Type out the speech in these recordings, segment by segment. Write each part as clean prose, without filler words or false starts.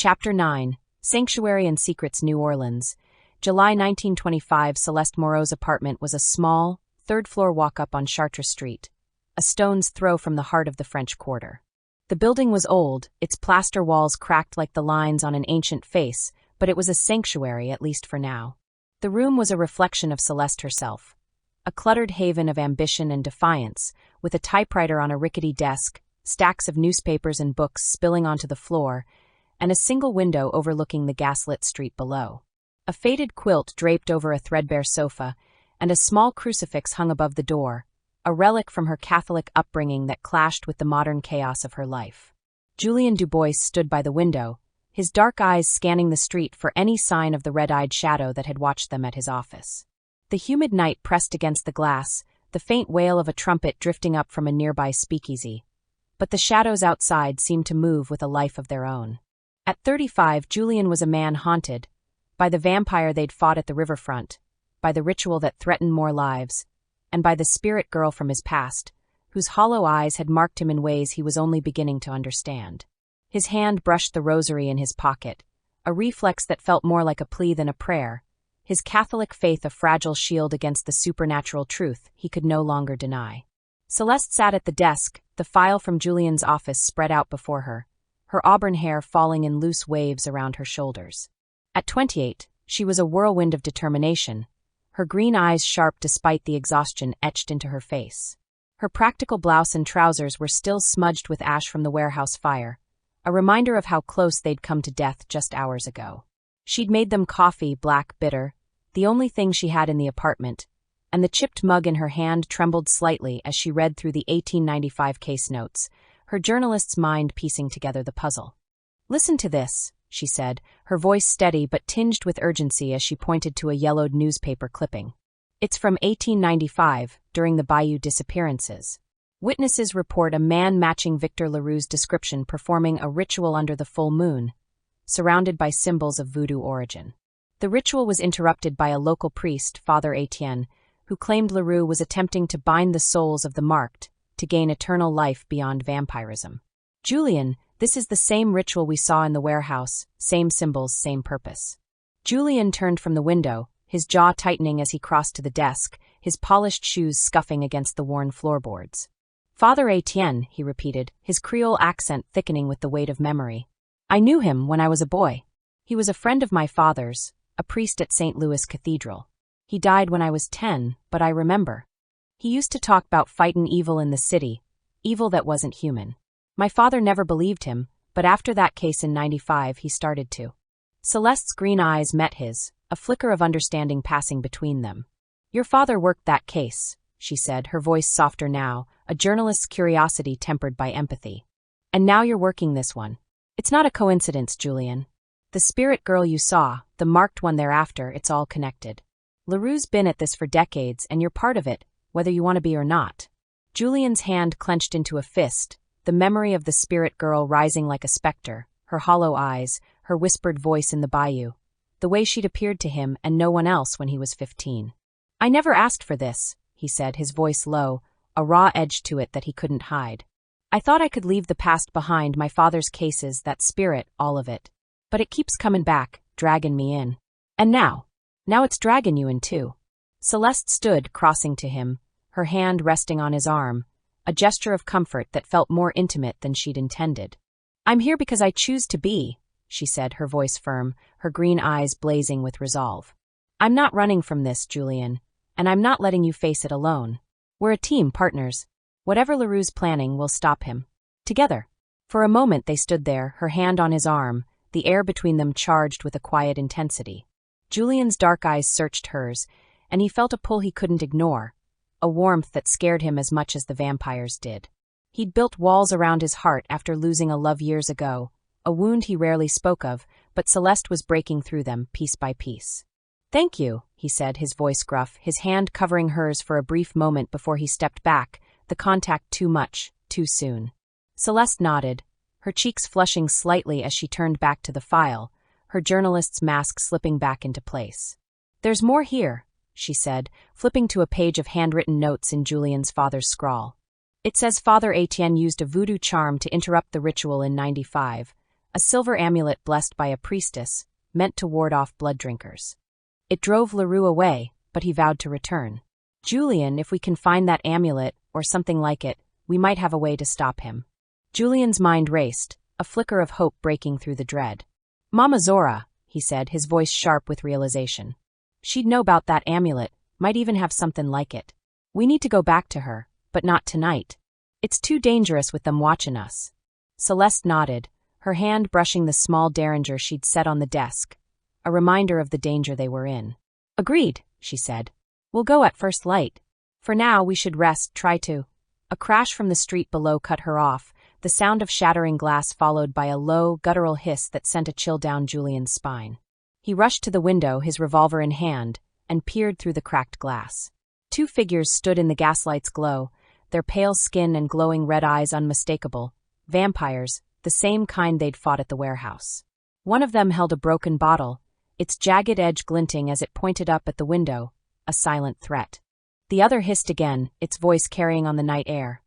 Chapter 9, Sanctuary and Secrets, New Orleans. July 1925. Celeste Moreau's apartment was a small, third-floor walk-up on Chartres Street, a stone's throw from the heart of the French Quarter. The building was old, its plaster walls cracked like the lines on an ancient face, but it was a sanctuary, at least for now. The room was a reflection of Celeste herself, a cluttered haven of ambition and defiance, with a typewriter on a rickety desk, stacks of newspapers and books spilling onto the floor, and a single window overlooking the gaslit street below. A faded quilt draped over a threadbare sofa, and a small crucifix hung above the door, a relic from her Catholic upbringing that clashed with the modern chaos of her life. Julien Dubois stood by the window, his dark eyes scanning the street for any sign of the red-eyed shadow that had watched them at his office. The humid night pressed against the glass, the faint wail of a trumpet drifting up from a nearby speakeasy. But the shadows outside seemed to move with a life of their own. At 35, Julien was a man haunted by the vampire they'd fought at the riverfront, by the ritual that threatened more lives, and by the spirit girl from his past, whose hollow eyes had marked him in ways he was only beginning to understand. His hand brushed the rosary in his pocket, a reflex that felt more like a plea than a prayer, his Catholic faith a fragile shield against the supernatural truth he could no longer deny. Celeste sat at the desk, the file from Julien's office spread out before her, her auburn hair falling in loose waves around her shoulders. At 28, she was a whirlwind of determination, her green eyes sharp despite the exhaustion etched into her face. Her practical blouse and trousers were still smudged with ash from the warehouse fire, a reminder of how close they'd come to death just hours ago. She'd made them coffee, black, bitter, the only thing she had in the apartment, and the chipped mug in her hand trembled slightly as she read through the 1895 case notes, her journalist's mind piecing together the puzzle. "Listen to this," she said, her voice steady but tinged with urgency as she pointed to a yellowed newspaper clipping. "It's from 1895, during the Bayou disappearances. Witnesses report a man matching Victor Leroux's description performing a ritual under the full moon, surrounded by symbols of voodoo origin. The ritual was interrupted by a local priest, Father Etienne, who claimed Leroux was attempting to bind the souls of the marked to gain eternal life beyond vampirism. Julien, this is the same ritual we saw in the warehouse, same symbols, same purpose." Julien turned from the window, his jaw tightening as he crossed to the desk, his polished shoes scuffing against the worn floorboards. "Father Etienne," he repeated, his Creole accent thickening with the weight of memory. "I knew him when I was a boy. He was a friend of my father's, a priest at St. Louis Cathedral. He died when I was 10, but I remember. He used to talk about fightin' evil in the city, evil that wasn't human. My father never believed him, but after that case in 95 he started to." Celeste's green eyes met his, a flicker of understanding passing between them. "Your father worked that case," she said, her voice softer now, a journalist's curiosity tempered by empathy. "And now you're working this one. It's not a coincidence, Julien. The spirit girl you saw, the marked one thereafter, it's all connected. Leroux's been at this for decades, and you're part of it, whether you want to be or not." Julien's hand clenched into a fist, the memory of the spirit girl rising like a specter, her hollow eyes, her whispered voice in the bayou, the way she'd appeared to him and no one else when he was 15. "I never asked for this," he said, his voice low, a raw edge to it that he couldn't hide. "I thought I could leave the past behind, my father's cases, that spirit, all of it. But it keeps coming back, dragging me in. And now it's dragging you in too." Celeste stood, crossing to him, her hand resting on his arm, a gesture of comfort that felt more intimate than she'd intended. "I'm here because I choose to be," she said, her voice firm, her green eyes blazing with resolve. "I'm not running from this, Julien, and I'm not letting you face it alone. We're a team, partners. Whatever Leroux's planning, we'll stop him. Together." For a moment they stood there, her hand on his arm, the air between them charged with a quiet intensity. Julien's dark eyes searched hers, and he felt a pull he couldn't ignore, a warmth that scared him as much as the vampires did. He'd built walls around his heart after losing a love years ago, a wound he rarely spoke of, but Celeste was breaking through them piece by piece. "Thank you," he said, his voice gruff, his hand covering hers for a brief moment before he stepped back, the contact too much, too soon. Celeste nodded, her cheeks flushing slightly as she turned back to the file, her journalist's mask slipping back into place. "There's more here," she said, flipping to a page of handwritten notes in Julien's father's scrawl. "It says Father Etienne used a voodoo charm to interrupt the ritual in 95, a silver amulet blessed by a priestess, meant to ward off blood drinkers. It drove LaRue away, but he vowed to return. Julian, if we can find that amulet, or something like it, we might have a way to stop him. Julian's mind raced, a flicker of hope breaking through the dread. Mama Zora, he said, his voice sharp with realization. She'd know about that amulet, might even have something like it. We need to go back to her, but not tonight. It's too dangerous with them watching us. Celeste nodded, her hand brushing the small derringer she'd set on the desk, a reminder of the danger they were in. Agreed, she said. We'll go at first light. For now, we should rest, try to. A crash from the street below cut her off, the sound of shattering glass followed by a low, guttural hiss that sent a chill down Julian's spine. He rushed to the window, his revolver in hand, and peered through the cracked glass. Two figures stood in the gaslight's glow, their pale skin and glowing red eyes unmistakable. Vampires, the same kind they'd fought at the warehouse. One of them held a broken bottle, its jagged edge glinting as it pointed up at the window, a silent threat. The other hissed again, its voice carrying on the night air.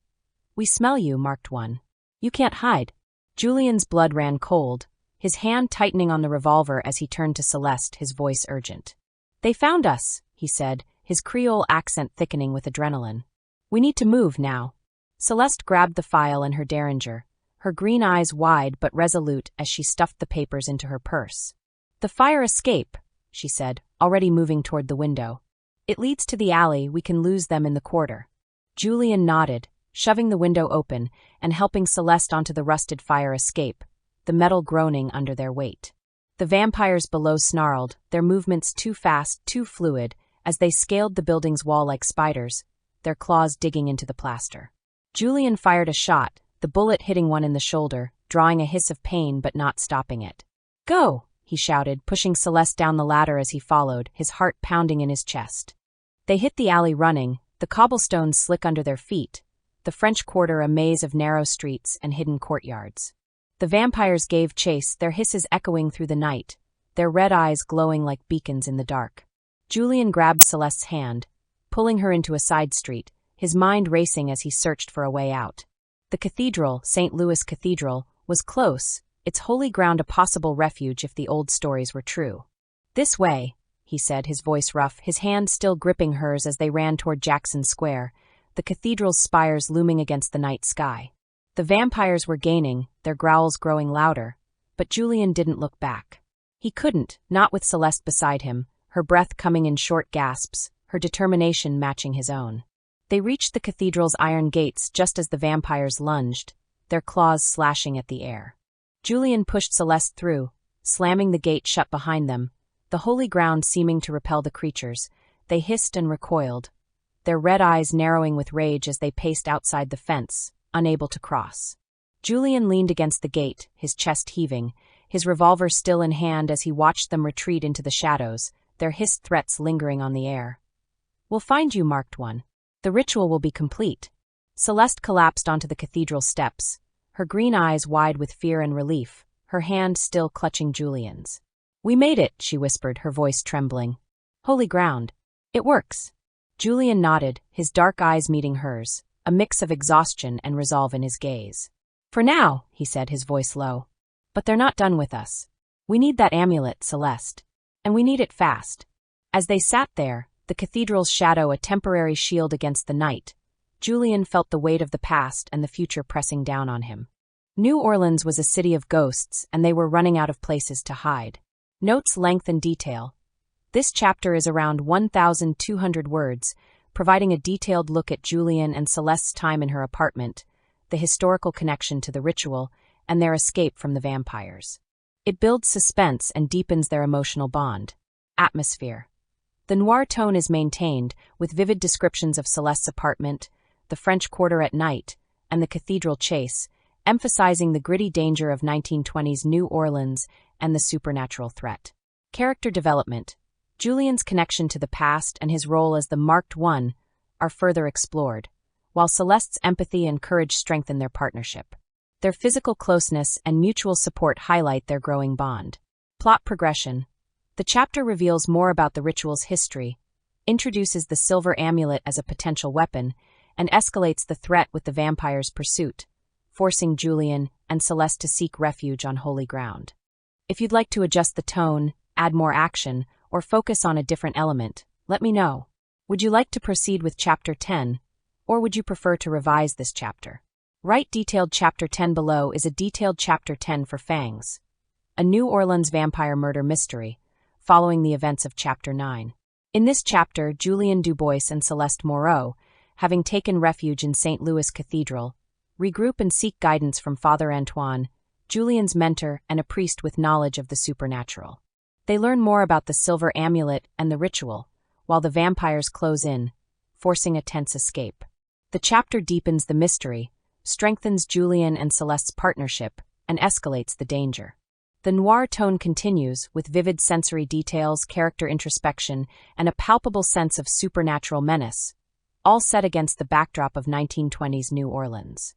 We smell you, marked one. You can't hide. Julian's blood ran cold, his hand tightening on the revolver as he turned to Celeste, his voice urgent. They found us, he said, his Creole accent thickening with adrenaline. We need to move now. Celeste grabbed the file and her derringer, her green eyes wide but resolute as she stuffed the papers into her purse. The fire escape, she said, already moving toward the window. It leads to the alley, we can lose them in the quarter. Julian nodded, shoving the window open and helping Celeste onto the rusted fire escape, the metal groaning under their weight. The vampires below snarled, their movements too fast, too fluid, as they scaled the building's wall like spiders, their claws digging into the plaster. Julian fired a shot, the bullet hitting one in the shoulder, drawing a hiss of pain but not stopping it. Go, he shouted, pushing Celeste down the ladder as he followed, his heart pounding in his chest. They hit the alley running, the cobblestones slick under their feet, the French Quarter a maze of narrow streets and hidden courtyards. The vampires gave chase, their hisses echoing through the night, their red eyes glowing like beacons in the dark. Julian grabbed Celeste's hand, pulling her into a side street, his mind racing as he searched for a way out. The cathedral, St. Louis Cathedral, was close, its holy ground a possible refuge if the old stories were true. This way, he said, his voice rough, his hand still gripping hers as they ran toward Jackson Square, the cathedral's spires looming against the night sky. The vampires were gaining, their growls growing louder, but Julian didn't look back. He couldn't, not with Celeste beside him, her breath coming in short gasps, her determination matching his own. They reached the cathedral's iron gates just as the vampires lunged, their claws slashing at the air. Julian pushed Celeste through, slamming the gate shut behind them, the holy ground seeming to repel the creatures. They hissed and recoiled, their red eyes narrowing with rage as they paced outside the fence, unable to cross. Julian leaned against the gate, his chest heaving, his revolver still in hand as he watched them retreat into the shadows, their hissed threats lingering on the air. We'll find you, marked one. The ritual will be complete. Celeste collapsed onto the cathedral steps, her green eyes wide with fear and relief, her hand still clutching Julian's. We made it, she whispered, her voice trembling. Holy ground. It works. Julian nodded, his dark eyes meeting hers, a mix of exhaustion and resolve in his gaze. For now, he said, his voice low. But they're not done with us. We need that amulet, Celeste. And we need it fast. As they sat there, the cathedral's shadow a temporary shield against the night, Julian felt the weight of the past and the future pressing down on him. New Orleans was a city of ghosts, and they were running out of places to hide. Notes length and detail. This chapter is around 1,200 words, providing a detailed look at Julian and Celeste's time in her apartment, the historical connection to the ritual, and their escape from the vampires. It builds suspense and deepens their emotional bond. Atmosphere. The noir tone is maintained, with vivid descriptions of Celeste's apartment, the French Quarter at night, and the cathedral chase, emphasizing the gritty danger of 1920s New Orleans and the supernatural threat. Character development. Julian's connection to the past and his role as the Marked One are further explored, while Celeste's empathy and courage strengthen their partnership. Their physical closeness and mutual support highlight their growing bond. Plot progression. The chapter reveals more about the ritual's history, introduces the silver amulet as a potential weapon, and escalates the threat with the vampire's pursuit, forcing Julian and Celeste to seek refuge on holy ground. If you'd like to adjust the tone, add more action, or focus on a different element, let me know. Would you like to proceed with Chapter 10, or would you prefer to revise this chapter? Write detailed Chapter 10 below is a detailed Chapter 10 for Fangs, a New Orleans vampire murder mystery, following the events of Chapter 9. In this chapter, Julian Dubois and Celeste Moreau, having taken refuge in St. Louis Cathedral, regroup and seek guidance from Father Antoine, Julian's mentor and a priest with knowledge of the supernatural. They learn more about the silver amulet and the ritual, while the vampires close in, forcing a tense escape. The chapter deepens the mystery, strengthens Julian and Celeste's partnership, and escalates the danger. The noir tone continues, with vivid sensory details, character introspection, and a palpable sense of supernatural menace, all set against the backdrop of 1920s New Orleans.